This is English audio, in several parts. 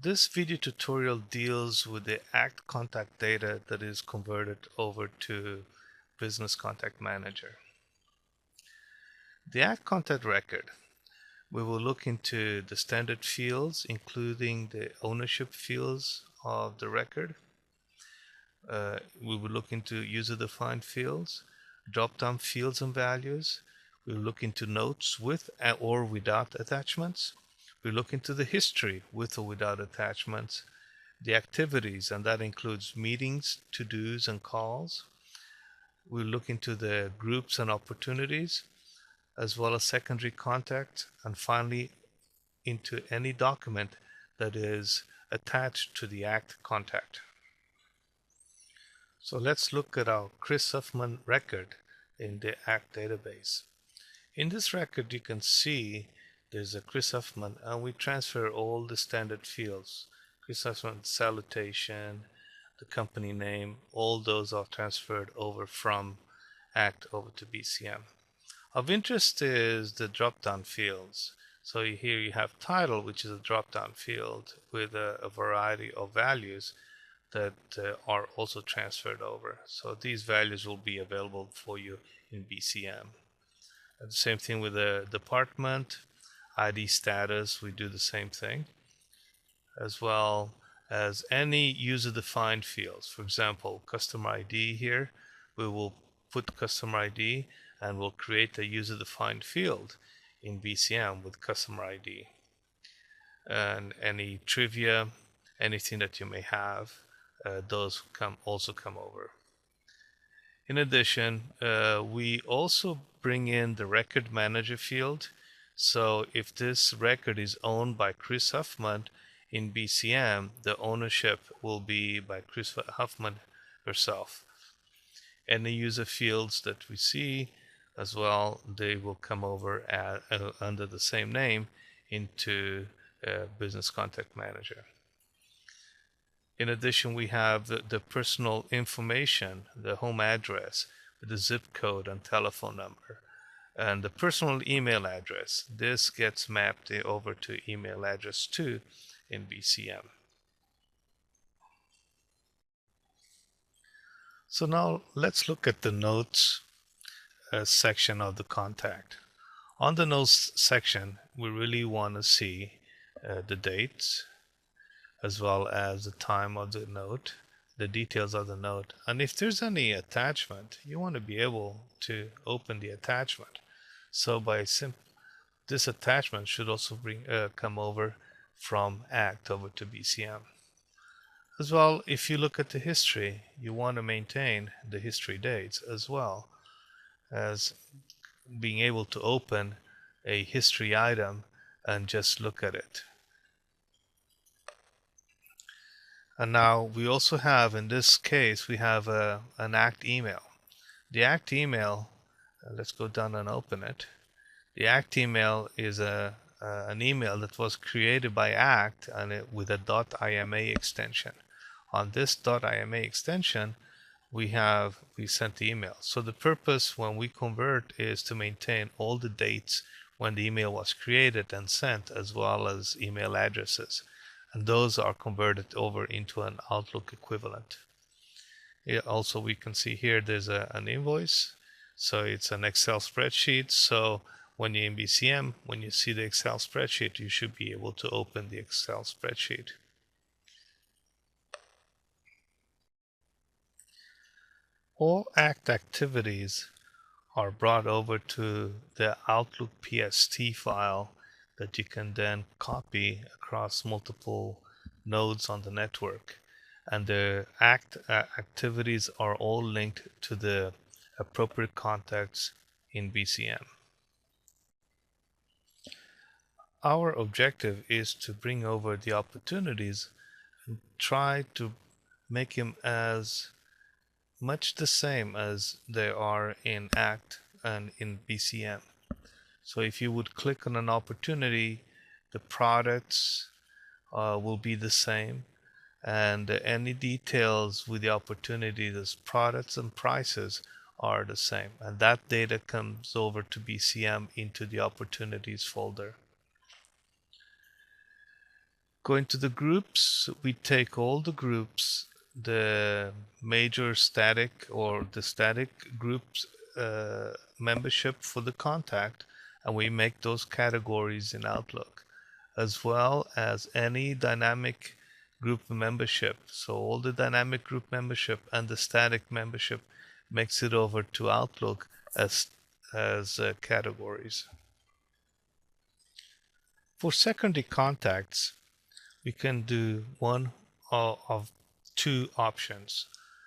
This video tutorial deals with the ACT contact data that is converted over to Business Contact Manager. The ACT contact record, we will look into the standard fields, including the ownership fields of the record. We will look into user-defined fields, drop-down fields and values. We'll look into notes with or without attachments. We'll look into the history with or without attachments, the activities, and that includes meetings, to-dos, and calls. We'll look into the groups and opportunities, as well as secondary contact, and finally into any document that is attached to the ACT contact. So let's look at our Chris Huffman record in the ACT database. In this record, you can see there's a Chris Huffman, and we transfer all the standard fields. Chris Huffman salutation, the company name, all those are transferred over from ACT over to BCM. Of interest is the drop-down fields. So here you have title, which is a drop-down field with a variety of values that are also transferred over. So these values will be available for you in BCM. And the same thing with the department, ID status, we do the same thing, as well as any user-defined fields. For example, customer ID here, we will put customer ID and we'll create a user-defined field in BCM with customer ID. And any trivia, anything that you may have, those also come over. In addition, we also bring in the record manager field. So if this record is owned by Chris Huffman in BCM, the ownership will be by Chris Huffman herself. Any user fields that we see as well, they will come over under the same name into Business Contact Manager. In addition, we have the personal information, the home address, the zip code and telephone number, and the personal email address. This gets mapped over to email address 2 in BCM. So now let's look at the notes section of the contact. On the notes section, we really want to see the dates, as well as the time of the note, the details of the note. And if there's any attachment, you want to be able to open the attachment. So this attachment should also come over from ACT over to BCM. As well, if you look at the history, you want to maintain the history dates as well as being able to open a history item and just look at it. And now we also have, in this case, we have an ACT email. The ACT email, let's go down and open it. The ACT email is an email that was created by ACT and with a .ima extension. On this .ima extension, we sent the email. So the purpose when we convert is to maintain all the dates when the email was created and sent, as well as email addresses. And those are converted over into an Outlook equivalent. Also, we can see here there's an invoice. So it's an Excel spreadsheet. So when you're in BCM, when you see the Excel spreadsheet, you should be able to open the Excel spreadsheet. All ACT activities are brought over to the Outlook PST file that you can then copy across multiple nodes on the network. And the ACT activities are all linked to the appropriate contacts in BCM. Our objective is to bring over the opportunities and try to make them as much the same as they are in ACT and in BCM. So if you would click on an opportunity, the products will be the same, and any details with the opportunity, those products and prices are the same, and that data comes over to BCM into the opportunities folder. Going to the groups, we take all the groups, the major static or the static groups membership for the contact, and we make those categories in Outlook, as well as any dynamic group membership. So all the dynamic group membership and the static membership makes it over to Outlook as categories. For secondary contacts, we can do one of two options.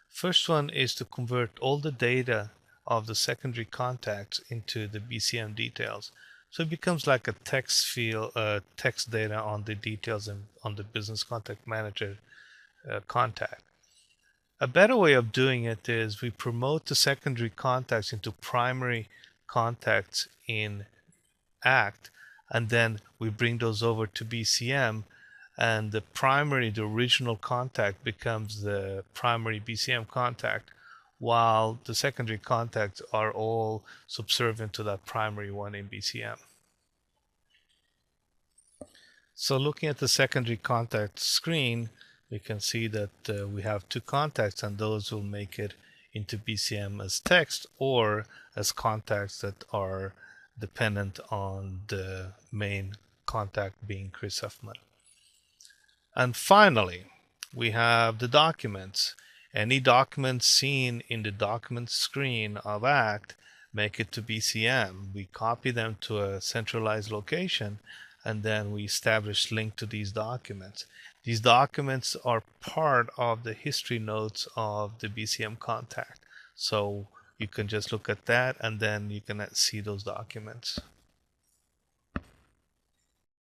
First one is to convert all the data of the secondary contacts into the BCM details. So it becomes like a text field, text data on the details and on the business contact manager contact. A better way of doing it is we promote the secondary contacts into primary contacts in ACT, and then we bring those over to BCM, and the original contact becomes the primary BCM contact, while the secondary contacts are all subservient to that primary one in BCM. So looking at the secondary contact screen, we can see that we have two contacts, and those will make it into BCM as text or as contacts that are dependent on the main contact being Chris Huffman. And finally, we have the documents. Any documents seen in the documents screen of ACT make it to BCM. We copy them to a centralized location, and then we establish link to these documents. These documents are part of the history notes of the BCM contact. So you can just look at that, and then you can see those documents.